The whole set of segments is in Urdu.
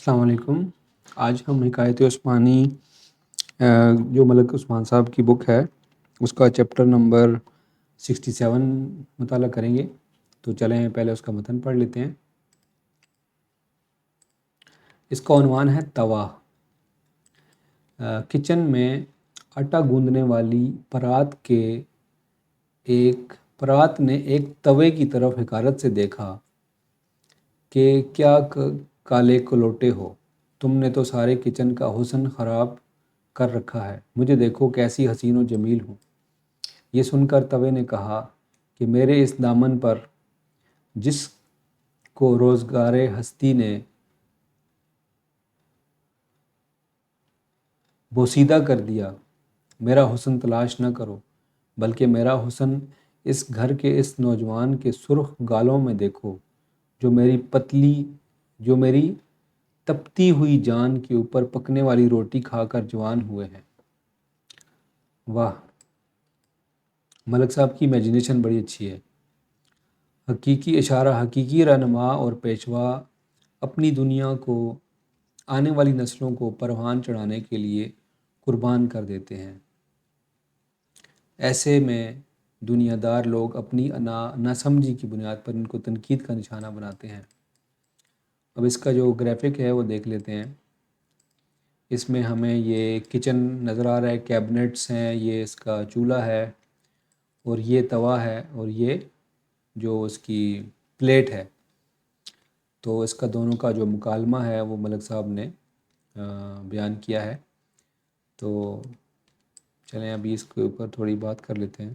السلام علیکم۔ آج ہم حکایت عثمانی جو ملک عثمان صاحب کی بک ہے اس کا چیپٹر نمبر 67 مطالعہ کریں گے۔ تو چلیں پہلے اس کا متن پڑھ لیتے ہیں۔ اس کا عنوان ہے توا۔ کچن میں آٹا گوندنے والی پرات نے ایک توے کی طرف حقارت سے دیکھا کہ کیا کالے کلوٹے ہو، تم نے تو سارے کچن کا حسن خراب کر رکھا ہے، مجھے دیکھو کیسی حسین و جمیل ہوں۔ یہ سن کر توے نے کہا کہ میرے اس دامن پر جس کو روزگار ہستی نے بوسیدہ کر دیا، میرا حسن تلاش نہ کرو، بلکہ میرا حسن اس گھر کے اس نوجوان کے سرخ گالوں میں دیکھو جو میری تپتی ہوئی جان کے اوپر پکنے والی روٹی کھا کر جوان ہوئے ہیں۔ واہ، ملک صاحب کی امیجنیشن بڑی اچھی ہے۔ حقیقی اشارہ، حقیقی رہنما اور پیشوا اپنی دنیا کو آنے والی نسلوں کو پروان چڑھانے کے لیے قربان کر دیتے ہیں۔ ایسے میں دنیا دار لوگ اپنی ناسمجھی کی بنیاد پر ان کو تنقید کا نشانہ بناتے ہیں۔ اب اس کا جو گرافک ہے وہ دیکھ لیتے ہیں۔ اس میں ہمیں یہ کچن نظر آ رہا ہے، کیبنٹس ہیں، یہ اس کا چولہا ہے اور یہ توا ہے اور یہ جو اس کی پلیٹ ہے۔ تو اس کا دونوں کا جو مکالمہ ہے وہ ملک صاحب نے بیان کیا ہے۔ تو چلیں ابھی اس کے اوپر تھوڑی بات کر لیتے ہیں۔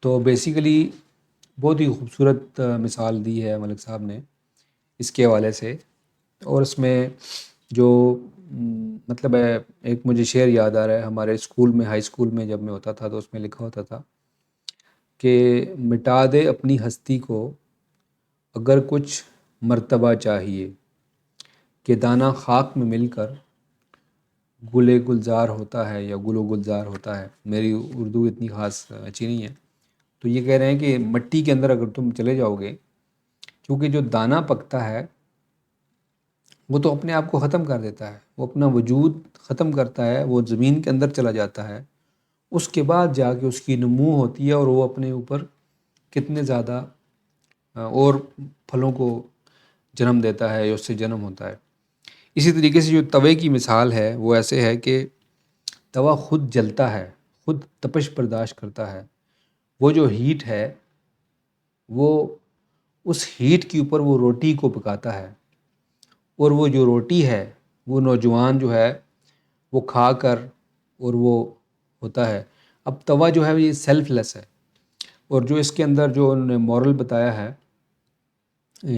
تو بیسیکلی بہت ہی خوبصورت مثال دی ہے ملک صاحب نے اس کے حوالے سے، اور اس میں جو مطلب ہے، ایک مجھے شعر یاد آ رہا ہے ہمارے اسکول میں، ہائی اسکول میں جب میں ہوتا تھا تو اس میں لکھا ہوتا تھا کہ مٹا دے اپنی ہستی کو اگر کچھ مرتبہ چاہیے، کہ دانہ خاک میں مل کر گل گلزار ہوتا ہے یا گل و گلزار ہوتا ہے۔ میری اردو اتنی خاص اچھی نہیں ہے، تو یہ کہہ رہے ہیں کہ مٹی کے اندر اگر تم چلے جاؤ گے، کیونکہ جو دانہ پکتا ہے وہ تو اپنے آپ کو ختم کر دیتا ہے، وہ اپنا وجود ختم کرتا ہے، وہ زمین کے اندر چلا جاتا ہے، اس کے بعد جا کے اس کی نمو ہوتی ہے اور وہ اپنے اوپر کتنے زیادہ اور پھلوں کو جنم دیتا ہے یا اس سے جنم ہوتا ہے۔ اسی طریقے سے جو توے کی مثال ہے وہ ایسے ہے کہ توا خود جلتا ہے، خود تپش برداشت کرتا ہے، وہ جو ہیٹ ہے وہ اس ہیٹ کے اوپر وہ روٹی کو پکاتا ہے، اور وہ جو روٹی ہے وہ نوجوان جو ہے وہ کھا کر اور وہ ہوتا ہے۔ اب توا جو ہے یہ سیلف لیس ہے، اور جو اس کے اندر جو انہوں نے مورل بتایا ہے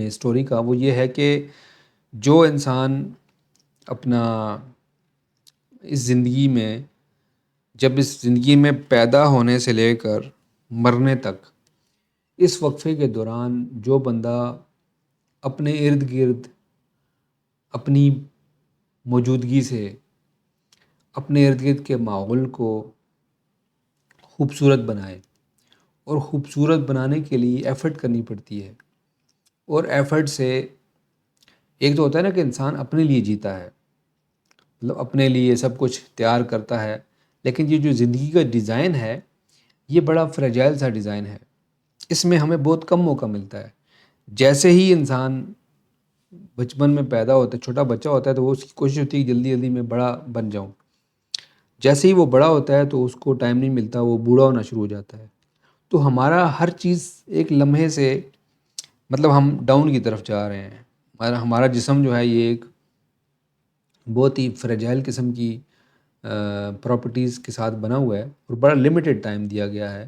اسٹوری کا وہ یہ ہے کہ جو انسان اپنا اس زندگی میں، جب اس زندگی میں پیدا ہونے سے لے کر مرنے تک اس وقفے کے دوران جو بندہ اپنے ارد گرد اپنی موجودگی سے اپنے ارد گرد کے ماحول کو خوبصورت بنائے، اور خوبصورت بنانے کے لیے ایفرٹ کرنی پڑتی ہے، اور ایفرٹ سے ایک تو ہوتا ہے نا کہ انسان اپنے لیے جیتا ہے، مطلب اپنے لیے سب کچھ تیار کرتا ہے، لیکن یہ جو زندگی کا ڈیزائن ہے یہ بڑا فریجائل سا ڈیزائن ہے، اس میں ہمیں بہت کم موقع ملتا ہے۔ جیسے ہی انسان بچپن میں پیدا ہوتا ہے، چھوٹا بچہ ہوتا ہے، تو وہ اس کی کوشش ہوتی ہے کہ جلدی جلدی میں بڑا بن جاؤں۔ جیسے ہی وہ بڑا ہوتا ہے تو اس کو ٹائم نہیں ملتا، وہ بوڑھا ہونا شروع ہو جاتا ہے۔ تو ہمارا ہر چیز ایک لمحے سے مطلب ہم ڈاؤن کی طرف جا رہے ہیں، ہمارا جسم جو ہے یہ ایک بہت ہی فریجائل قسم کی پراپرٹیز کے ساتھ بنا ہوا ہے، اور بڑا لمیٹڈ ٹائم دیا گیا ہے۔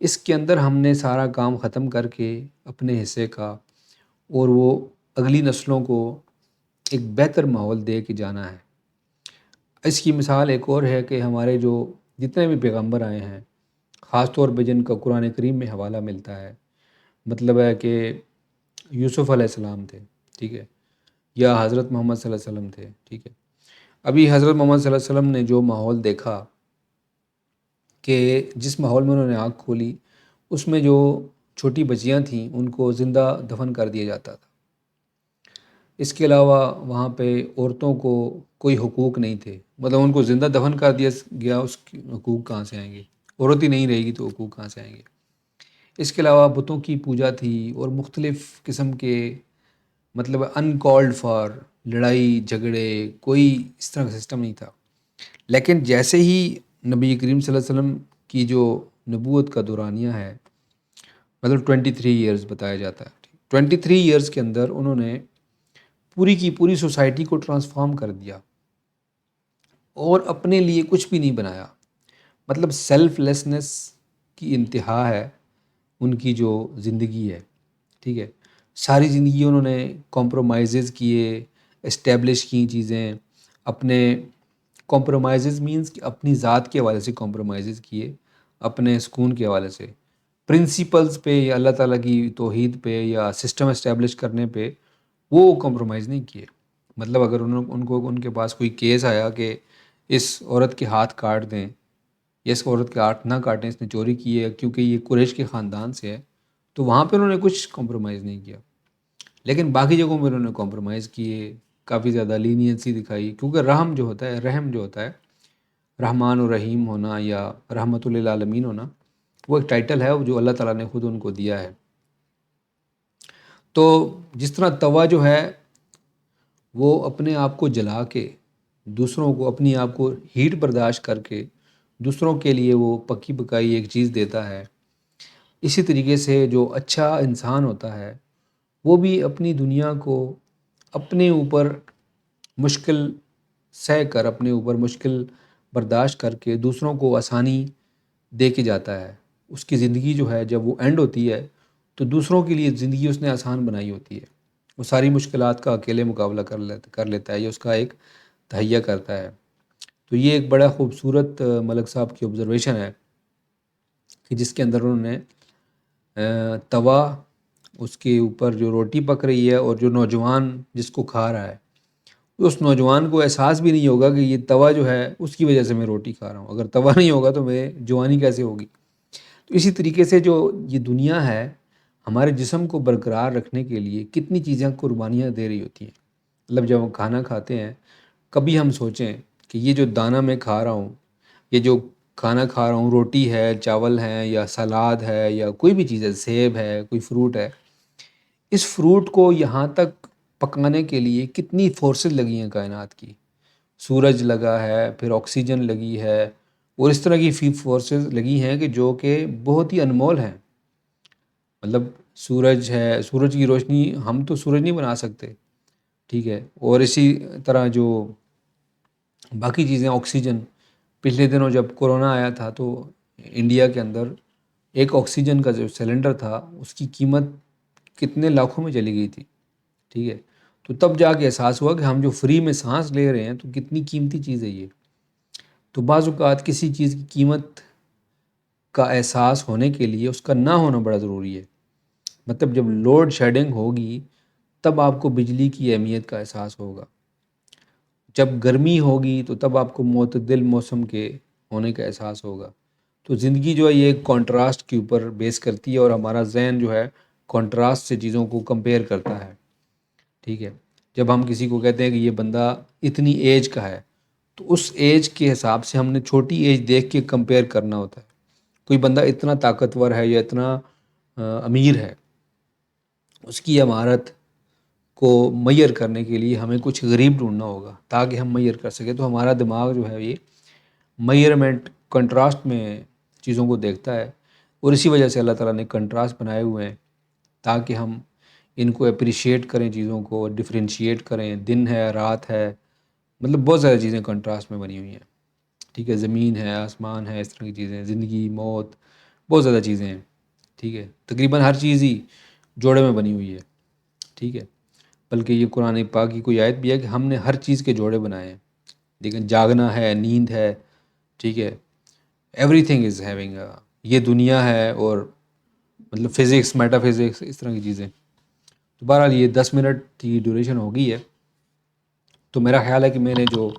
اس کے اندر ہم نے سارا کام ختم کر کے اپنے حصے کا، اور وہ اگلی نسلوں کو ایک بہتر ماحول دے کے جانا ہے۔ اس کی مثال ایک اور ہے کہ ہمارے جو جتنے بھی پیغمبر آئے ہیں، خاص طور پہ جن کا قرآن کریم میں حوالہ ملتا ہے، مطلب ہے کہ یوسف علیہ السلام تھے، ٹھیک ہے، یا حضرت محمد صلی اللہ علیہ وسلم تھے، ٹھیک ہے۔ ابھی حضرت محمد صلی اللہ علیہ وسلم نے جو ماحول دیکھا، کہ جس ماحول میں انہوں نے آنکھ کھولی اس میں جو چھوٹی بچیاں تھیں ان کو زندہ دفن کر دیا جاتا تھا، اس کے علاوہ وہاں پہ عورتوں کو کوئی حقوق نہیں تھے، مطلب ان کو زندہ دفن کر دیا گیا، اس کی حقوق کہاں سے آئیں گے؟ عورت ہی نہیں رہے گی تو حقوق کہاں سے آئیں گے؟ اس کے علاوہ بتوں کی پوجا تھی اور مختلف قسم کے مطلب ان کالڈ فار لڑائی جھگڑے، کوئی اس طرح کا سسٹم نہیں تھا۔ لیکن جیسے ہی نبی کریم صلی اللہ علیہ وسلم کی جو نبوت کا دورانیہ ہے، مطلب 23 ایئرز بتایا جاتا ہے، 23 ایئرز کے اندر انہوں نے پوری کی پوری سوسائٹی کو ٹرانسفارم کر دیا اور اپنے لیے کچھ بھی نہیں بنایا۔ مطلب سیلف لیسنس کی انتہا ہے ان کی جو زندگی ہے، ٹھیک ہے۔ ساری زندگی انہوں نے کمپرومائزز کیے، اسٹیبلش کی چیزیں، اپنے کمپرومائزز مینس کہ اپنی ذات کے حوالے سے کمپرومائزز کیے، اپنے سکون کے حوالے سے، پرنسپلز پہ یا اللہ تعالیٰ کی توحید پہ یا سسٹم اسٹیبلش کرنے پہ وہ کمپرومائز نہیں کیے۔ مطلب اگر ان کے پاس کوئی کیس آیا کہ اس عورت کے ہاتھ کاٹ دیں یا اس عورت کے ہاتھ نہ کاٹیں، اس نے چوری کی ہے کیونکہ یہ قریش کے خاندان سے ہے، تو وہاں پہ انہوں نے کچھ کمپرومائز نہیں کیا۔ لیکن باقی جگہوں میں انہوں نے کمپرومائز کیے، کافی زیادہ لینینسی دکھائی، کیونکہ رحم جو ہوتا ہے رحمان و رحیم ہونا یا رحمت للعالمین ہونا، وہ ایک ٹائٹل ہے جو اللہ تعالیٰ نے خود ان کو دیا ہے۔ تو جس طرح توا جو ہے وہ اپنے آپ کو جلا کے دوسروں کو، اپنی آپ کو ہیٹ برداشت کر کے دوسروں کے لیے وہ پکی پکائی ایک چیز دیتا ہے، اسی طریقے سے جو اچھا انسان ہوتا ہے وہ بھی اپنی دنیا کو اپنے اوپر مشکل سہ کر، اپنے اوپر مشکل برداشت کر کے دوسروں کو آسانی دے کے جاتا ہے۔ اس کی زندگی جو ہے جب وہ اینڈ ہوتی ہے تو دوسروں کے لیے زندگی اس نے آسان بنائی ہوتی ہے، وہ ساری مشکلات کا اکیلے مقابلہ کر لیتا ہے یا اس کا ایک تہیہ کرتا ہے۔ تو یہ ایک بڑا خوبصورت ملک صاحب کی آبزرویشن ہے کہ جس کے اندر انہوں نے توا، اس کے اوپر جو روٹی پک رہی ہے اور جو نوجوان جس کو کھا رہا ہے، اس نوجوان کو احساس بھی نہیں ہوگا کہ یہ توا جو ہے اس کی وجہ سے میں روٹی کھا رہا ہوں، اگر توا نہیں ہوگا تو میں جوانی کیسے ہوگی؟ تو اسی طریقے سے جو یہ دنیا ہے ہمارے جسم کو برقرار رکھنے کے لیے کتنی چیزیں قربانیاں دے رہی ہوتی ہیں۔ مطلب جب ہم کھانا کھاتے ہیں، کبھی ہم سوچیں کہ یہ جو دانہ میں کھا رہا ہوں، یہ جو کھانا کھا رہا ہوں، روٹی ہے، چاول ہے یا سلاد ہے یا کوئی بھی چیز ہے، سیب ہے، کوئی فروٹ ہے، اس فروٹ کو یہاں تک پکانے کے لیے کتنی فورسز لگی ہیں کائنات کی، سورج لگا ہے، پھر آکسیجن لگی ہے اور اس طرح کی فورسز لگی ہیں کہ جو کہ بہت ہی انمول ہیں۔ مطلب سورج ہے، سورج کی روشنی، ہم تو سورج نہیں بنا سکتے، ٹھیک ہے، اور اسی طرح جو باقی چیزیں، آکسیجن، پچھلے دنوں جب کورونا آیا تھا تو انڈیا کے اندر ایک آکسیجن کا جو سلنڈر تھا اس کی قیمت کتنے لاکھوں میں چلی گئی تھی، ٹھیک ہے۔ تو تب جا کے احساس ہوا کہ ہم جو فری میں سانس لے رہے ہیں تو کتنی قیمتی چیز ہے یہ۔ تو بعض اوقات کسی چیز کی قیمت کا احساس ہونے کے لیے اس کا نہ ہونا بڑا ضروری ہے۔ مطلب جب لوڈ شیڈنگ ہوگی تب آپ کو بجلی کی اہمیت کا احساس ہوگا، جب گرمی ہوگی تو تب آپ کو معتدل موسم کے ہونے کا احساس ہوگا۔ تو زندگی جو ہے یہ ایک کانٹراسٹ کے اوپر بیس کرتی ہے اور ہمارا ذہن جو ہے کانٹراسٹ سے چیزوں کو کمپیئر کرتا ہے، ٹھیک ہے۔ جب ہم کسی کو کہتے ہیں کہ یہ بندہ اتنی ایج کا ہے تو اس ایج کے حساب سے ہم نے چھوٹی ایج دیکھ کے کمپیئر کرنا ہوتا ہے۔ کوئی بندہ اتنا طاقتور ہے یا اتنا امیر ہے، اس کی عمارت کو میئر کرنے کے لیے ہمیں کچھ غریب ڈھونڈنا ہوگا تاکہ ہم میئر کر سکیں۔ تو ہمارا دماغ جو ہے یہ میئرمنٹ، کنٹراسٹ میں چیزوں کو دیکھتا ہے، اور اسی وجہ سے اللہ تعالیٰ نے کنٹراسٹ بنائے ہوئے ہیں تاکہ ہم ان کو اپریشیٹ کریں، چیزوں کو ڈفرینشیٹ کریں۔ دن ہے، رات ہے، مطلب بہت زیادہ چیزیں کنٹراسٹ میں بنی ہوئی ہیں، ٹھیک ہے۔ زمین ہے، آسمان ہے، اس طرح کی چیزیں، زندگی، موت، بہت زیادہ چیزیں ہیں، ٹھیک ہے۔ تقریباً ہر چیز ہی جوڑے میں بنی ہوئی ہے، ٹھیک ہے۔ بلکہ یہ قرآن پاک کی کوئی آیت بھی ہے کہ ہم نے ہر چیز کے جوڑے بنائے ہیں، لیکن جاگنا ہے، نیند ہے، ٹھیک ہے، ایوری تھنگ از ہیونگ، یہ دنیا ہے، اور مطلب فزکس، میٹا فزکس، اس طرح کی چیزیں۔ تو بہرحال یہ 10 منٹ کی ڈیوریشن ہو گئی ہے، تو میرا خیال ہے کہ میں نے جو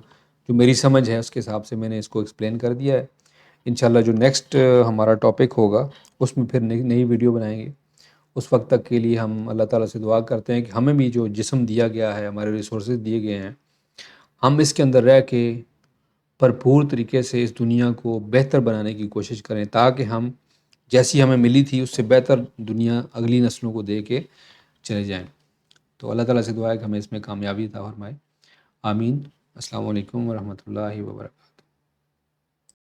میری سمجھ ہے اس کے حساب سے میں نے اس کو ایکسپلین کر دیا ہے۔ انشاءاللہ جو نیکسٹ ہمارا ٹاپک ہوگا اس میں پھر نئی ویڈیو بنائیں گے اس وقت تک کے لیے ہم اللہ تعالیٰ سے دعا کرتے ہیں کہ ہمیں بھی جو جسم دیا گیا ہے، ہمارے ریسورسز دیے گئے ہیں، ہم اس کے اندر رہ کے بھرپور طریقے سے اس دنیا کو بہتر بنانے کی کوشش کریں، تاکہ ہم جیسی ہمیں ملی تھی اس سے بہتر دنیا اگلی نسلوں کو دے کے چلے جائیں۔ تو اللہ تعالیٰ سے دعا ہے کہ ہمیں اس میں کامیابی عطا فرمائے۔ آمین۔ السلام علیکم ورحمۃ اللہ وبرکاتہ۔